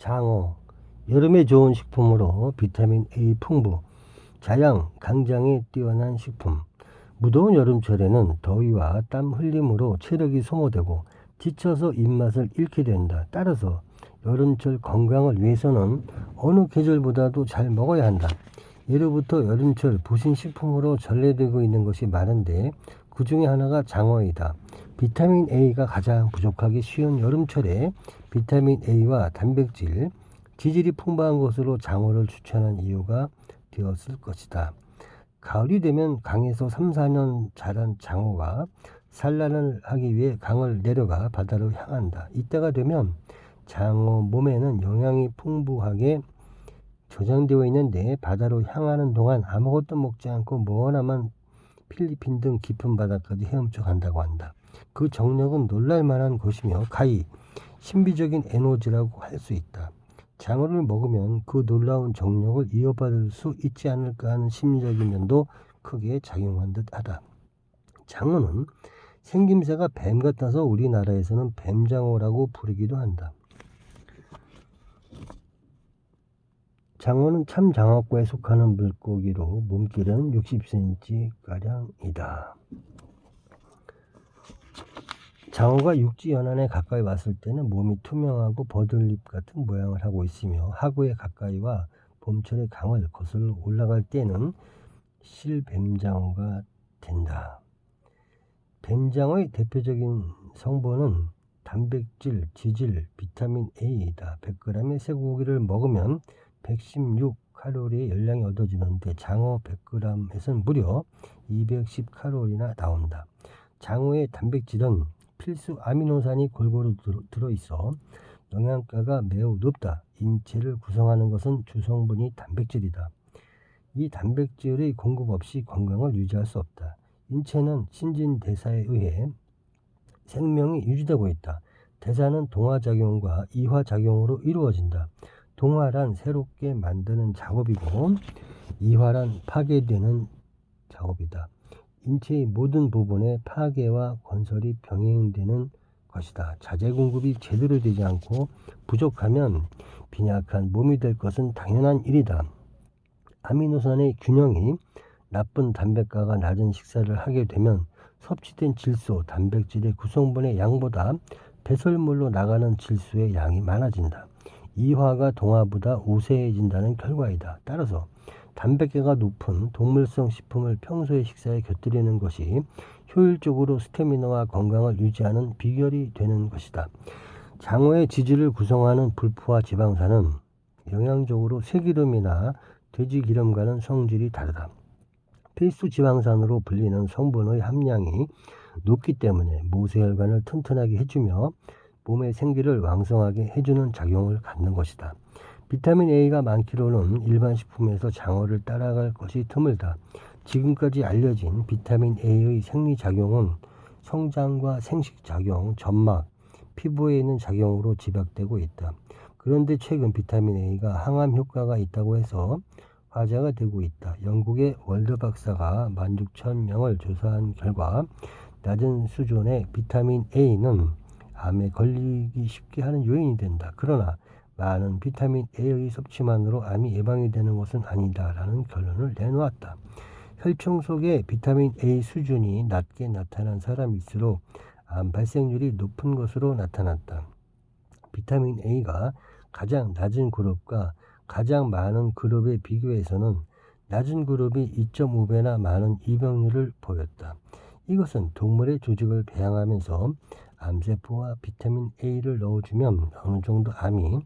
장어, 여름에 좋은 식품으로 비타민 A 풍부, 자양, 강장에 뛰어난 식품. 무더운 여름철에는 더위와 땀 흘림으로 체력이 소모되고 지쳐서 입맛을 잃게 된다. 따라서 여름철 건강을 위해서는 어느 계절보다도 잘 먹어야 한다. 예로부터 여름철 부신식품으로 전래되고 있는 것이 많은데 그 중에 하나가 장어이다. 비타민 A가 가장 부족하기 쉬운 여름철에 비타민 A와 단백질, 지질이 풍부한 것으로 장어를 추천한 이유가 되었을 것이다. 가을이 되면 강에서 3, 4년 자란 장어가 산란을 하기 위해 강을 내려가 바다로 향한다. 이때가 되면 장어 몸에는 영양이 풍부하게 저장되어 있는데 바다로 향하는 동안 아무것도 먹지 않고 머나만 필리핀 등 깊은 바다까지 헤엄쳐 간다고 한다. 그 정력은 놀랄만한 것이며 가히 신비적인 에너지라고 할 수 있다. 장어를 먹으면 그 놀라운 정력을 이어받을 수 있지 않을까 하는 심리적인 면도 크게 작용한 듯하다. 장어는 생김새가 뱀 같아서 우리나라에서는 뱀장어라고 부르기도 한다. 장어는 참장어과에 속하는 물고기로 몸길은 60cm가량이다. 장어가 육지 연안에 가까이 왔을 때는 몸이 투명하고 버들잎 같은 모양을 하고 있으며 하구에 가까이와 봄철에 강을 거슬러 올라갈 때는 실뱀장어가 된다. 뱀장어의 대표적인 성분은 단백질, 지질, 비타민 A이다. 100g의 쇠고기를 먹으면 116칼로리의 열량이 얻어지는데 장어 100g에서는 무려 210칼로리나 나온다. 장어의 단백질은 필수 아미노산이 골고루 들어있어 영양가가 매우 높다. 인체를 구성하는 것은 주성분이 단백질이다. 이 단백질의 공급 없이 건강을 유지할 수 없다. 인체는 신진대사에 의해 생명이 유지되고 있다. 대사는 동화작용과 이화작용으로 이루어진다. 동화란 새롭게 만드는 작업이고 이화란 파괴되는 작업이다. 인체의 모든 부분에 파괴와 건설이 병행되는 것이다. 자재 공급이 제대로 되지 않고 부족하면 빈약한 몸이 될 것은 당연한 일이다. 아미노산의 균형이 나쁜 단백가가 낮은 식사를 하게 되면 섭취된 질소, 단백질의 구성분의 양보다 배설물로 나가는 질소의 양이 많아진다. 이화가 동화보다 우세해진다는 결과이다. 따라서 단백계가 높은 동물성 식품을 평소의 식사에 곁들이는 것이 효율적으로 스태미나와 건강을 유지하는 비결이 되는 것이다. 장어의 지질을 구성하는 불포화 지방산은 영양적으로 쇠기름이나 돼지기름과는 성질이 다르다. 필수 지방산으로 불리는 성분의 함량이 높기 때문에 모세혈관을 튼튼하게 해주며 몸의 생기를 왕성하게 해주는 작용을 갖는 것이다. 비타민 A가 많기로는 일반 식품에서 장어를 따라갈 것이 드물다. 지금까지 알려진 비타민 A의 생리작용은 성장과 생식작용, 점막, 피부에 있는 작용으로 집약되고 있다. 그런데 최근 비타민 A가 항암 효과가 있다고 해서 화제가 되고 있다. 영국의 월드 박사가 16,000명을 조사한 결과 낮은 수준의 비타민 A는 암에 걸리기 쉽게 하는 요인이 된다. 그러나 많은 비타민 A의 섭취만으로 암이 예방이 되는 것은 아니다라는 결론을 내놓았다. 혈청 속에 비타민 A 수준이 낮게 나타난 사람일수록 암 발생률이 높은 것으로 나타났다. 비타민 A가 가장 낮은 그룹과 가장 많은 그룹에 비교해서는 낮은 그룹이 2.5배나 많은 이병률을 보였다. 이것은 동물의 조직을 배양하면서 암세포와 비타민 A를 넣어주면 어느 정도 암이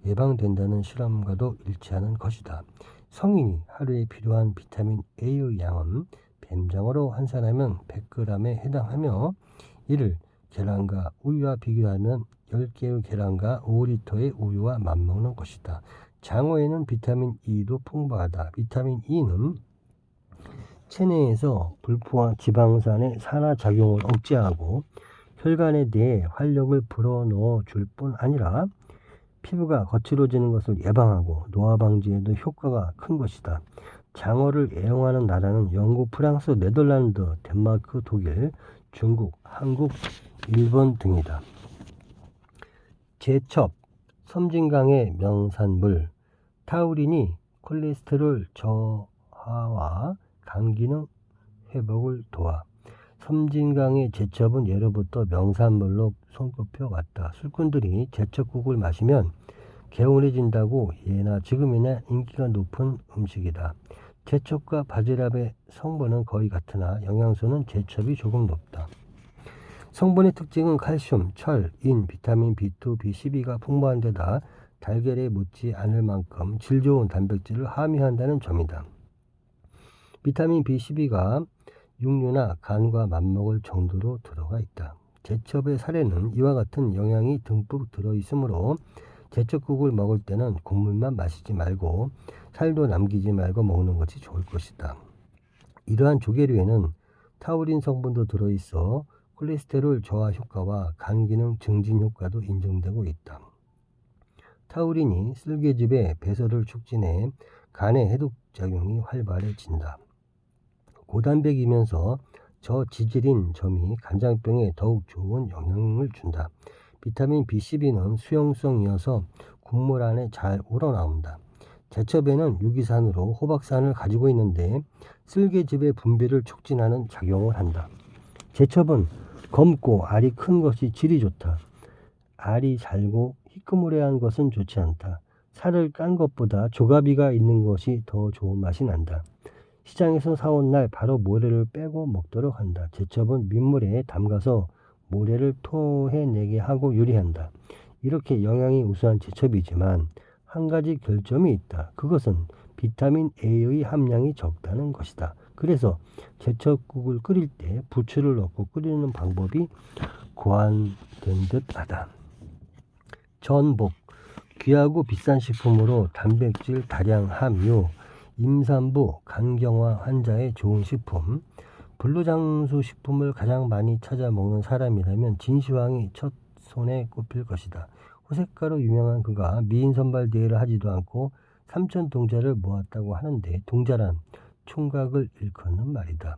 예방된다는 실험과도 일치하는 것이다. 성인이 하루에 필요한 비타민 A의 양은 뱀장어로 환산하면 100g에 해당하며 이를 계란과 우유와 비교하면 10개의 계란과 5리터의 우유와 맞먹는 것이다. 장어에는 비타민 E도 풍부하다. 비타민 E는 체내에서 불포화 지방산의 산화작용을 억제하고 혈관에 대해 활력을 불어넣어 줄 뿐 아니라 피부가 거칠어지는 것을 예방하고 노화 방지에도 효과가 큰 것이다. 장어를 애용하는 나라는 영국, 프랑스, 네덜란드, 덴마크, 독일, 중국, 한국, 일본 등이다. 제첩, 섬진강의 명산물 타우린이 콜레스테롤 저하와 간 기능 회복을 도와. 섬진강의 제첩은 예로부터 명산물로 손꼽혀 왔다. 술꾼들이 제첩국을 마시면 개운해진다고 예나 지금이나 인기가 높은 음식이다. 제첩과 바지락의 성분은 거의 같으나 영양소는 제첩이 조금 높다. 성분의 특징은 칼슘, 철, 인, 비타민 B2, B12가 풍부한 데다 달걀에 묻지 않을 만큼 질 좋은 단백질을 함유한다는 점이다. 비타민 B12가 육류나 간과 맞먹을 정도로 들어가 있다. 제첩의 살에는 이와 같은 영양이 듬뿍 들어있으므로 제첩국을 먹을 때는 국물만 마시지 말고 살도 남기지 말고 먹는 것이 좋을 것이다. 이러한 조개류에는 타우린 성분도 들어있어 콜레스테롤 저하 효과와 간 기능 증진 효과도 인정되고 있다. 타우린이 쓸개즙의 배설을 촉진해 간의 해독작용이 활발해진다. 고단백이면서 저지질인 점이 간장병에 더욱 좋은 영향을 준다. 비타민 B12는 수용성이어서 국물 안에 잘 우러나온다. 제첩에는 유기산으로 호박산을 가지고 있는데 쓸개즙의 분비를 촉진하는 작용을 한다. 제첩은 검고 알이 큰 것이 질이 좋다. 알이 잘고 희끄무레한 것은 좋지 않다. 살을 깐 것보다 조가비가 있는 것이 더 좋은 맛이 난다. 시장에서 사온 날 바로 모래를 빼고 먹도록 한다. 제첩은 민물에 담가서 모래를 토해내게 하고 요리한다. 이렇게 영양이 우수한 제첩이지만 한 가지 결점이 있다. 그것은 비타민 A의 함량이 적다는 것이다. 그래서 제첩국을 끓일 때 부추를 넣고 끓이는 방법이 고안된 듯하다. 전복, 귀하고 비싼 식품으로 단백질 다량 함유, 임산부, 간경화 환자에 좋은 식품. 불로장수 식품을 가장 많이 찾아 먹는 사람이라면 진시황이 첫 손에 꼽힐 것이다. 호색가로 유명한 그가 미인 선발 대회를 하지도 않고 3천 동자를 모았다고 하는데 동자란 총각을 일컫는 말이다.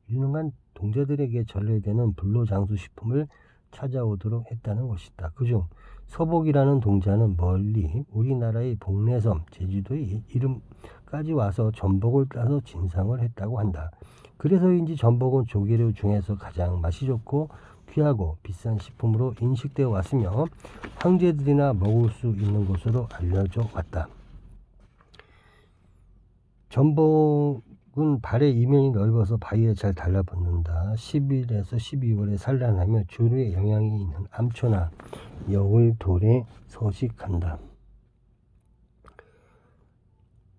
유능한 동자들에게 전래되는 불로장수 식품을 찾아오도록 했다는 것이다. 그중 서복이라는 동자는 멀리 우리나라의 복내섬 제주도의 이름까지 와서 전복을 따서 진상을 했다고 한다. 그래서인지 전복은 조개류 중에서 가장 맛이 좋고 귀하고 비싼 식품으로 인식되어 왔으며 황제들이나 먹을 수 있는 것으로 알려져 왔다. 전복은 발의 이면이 넓어서 바위에 잘 달라붙는다. 10일에서 12월에 산란하며 주류에 영양이 있는 암초나 여울, 돌에 서식한다.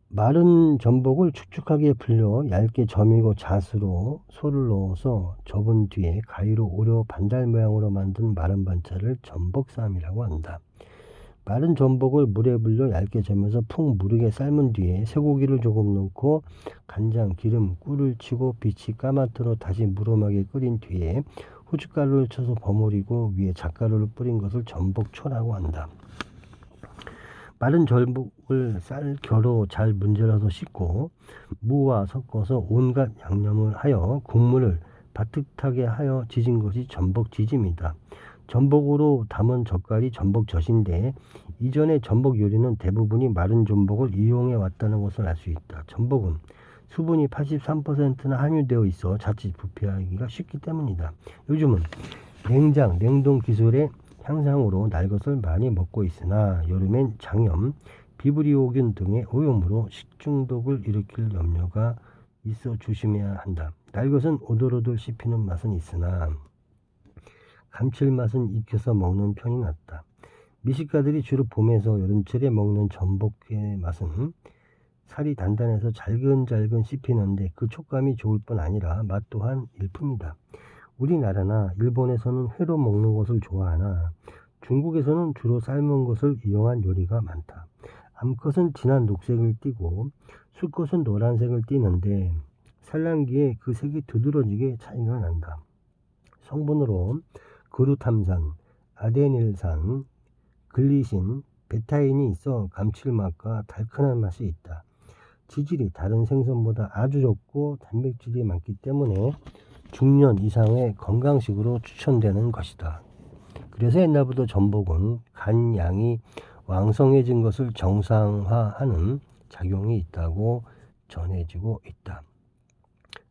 마른 전복을 축축하게 불려 얇게 저미고 잣으로 소를 넣어서 접은 뒤에 가위로 오려 반달 모양으로 만든 마른 반찬을 전복쌈이라고 한다. 마른 전복을 물에 불려 얇게 저면서 푹 무르게 삶은 뒤에 쇠고기를 조금 넣고 간장, 기름, 꿀을 치고 빛이 까맣도록 다시 무름하게 끓인 뒤에 후춧가루를 쳐서 버무리고 위에 잣가루를 뿌린 것을 전복초라고 한다. 마른 전복을 쌀겨로 잘 문질러서 씻고 무와 섞어서 온갖 양념을 하여 국물을 바득하게 하여 지진 것이 전복지짐이다. 전복으로 담은 젓갈이 전복젓인데 이전의 전복 요리는 대부분이 마른 전복을 이용해 왔다는 것을 알 수 있다. 전복은 수분이 83%나 함유되어 있어 자칫 부패하기가 쉽기 때문이다. 요즘은 냉장, 냉동 기술의 향상으로 날 것을 많이 먹고 있으나 여름엔 장염, 비브리오균 등의 오염으로 식중독을 일으킬 염려가 있어 조심해야 한다. 날 것은 오돌오돌 씹히는 맛은 있으나 감칠맛은 익혀서 먹는 편이 낫다. 미식가들이 주로 봄에서 여름철에 먹는 전복의 맛은 살이 단단해서 잘근잘근 씹히는데 그 촉감이 좋을 뿐 아니라 맛 또한 일품이다. 우리나라나 일본에서는 회로 먹는 것을 좋아하나 중국에서는 주로 삶은 것을 이용한 요리가 많다. 암컷은 진한 녹색을 띠고 수컷은 노란색을 띠는데 산란기에 그 색이 두드러지게 차이가 난다. 성분으로 그루탐산, 아데닐산, 글리신, 베타인이 있어 감칠맛과 달큰한 맛이 있다. 지질이 다른 생선보다 아주 적고 단백질이 많기 때문에 중년 이상의 건강식으로 추천되는 것이다. 그래서 옛날부터 전복은 간 양이 왕성해진 것을 정상화하는 작용이 있다고 전해지고 있다.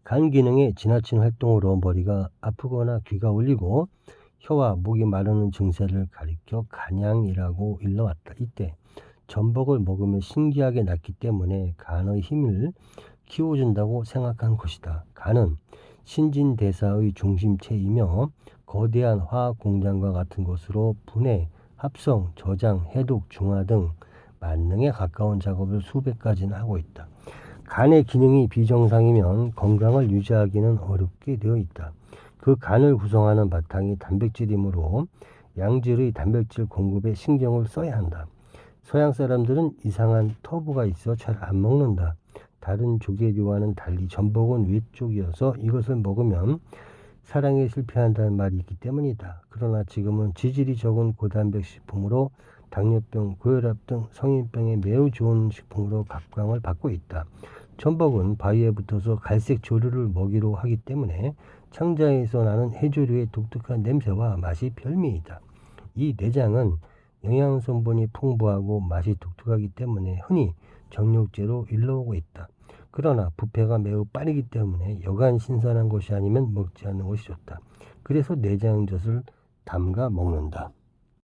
간 기능의 지나친 활동으로 머리가 아프거나 귀가 울리고 혀와 목이 마르는 증세를 가리켜 간양이라고 일러왔다. 이때 전복을 먹으면 신기하게 낫기 때문에 간의 힘을 키워준다고 생각한 것이다. 간은 신진대사의 중심체이며 거대한 화학 공장과 같은 것으로 분해, 합성, 저장, 해독, 중화 등 만능에 가까운 작업을 수백 가지나 하고 있다. 간의 기능이 비정상이면 건강을 유지하기는 어렵게 되어 있다. 그 간을 구성하는 바탕이 단백질이므로 양질의 단백질 공급에 신경을 써야 한다. 서양 사람들은 이상한 터부가 있어 잘 안 먹는다. 다른 조개류와는 달리 전복은 위쪽이어서 이것을 먹으면 사랑에 실패한다는 말이 있기 때문이다. 그러나 지금은 지질이 적은 고단백 식품으로 당뇨병, 고혈압 등 성인병에 매우 좋은 식품으로 각광을 받고 있다. 전복은 바위에 붙어서 갈색 조류를 먹이로 하기 때문에 창자에서 나는 해조류의 독특한 냄새와 맛이 별미이다. 이 내장은 영양성분이 풍부하고 맛이 독특하기 때문에 흔히 정육제로 일러오고 있다. 그러나 부패가 매우 빠르기 때문에 여간 신선한 것이 아니면 먹지 않는 것이 좋다. 그래서 내장젓을 담가 먹는다.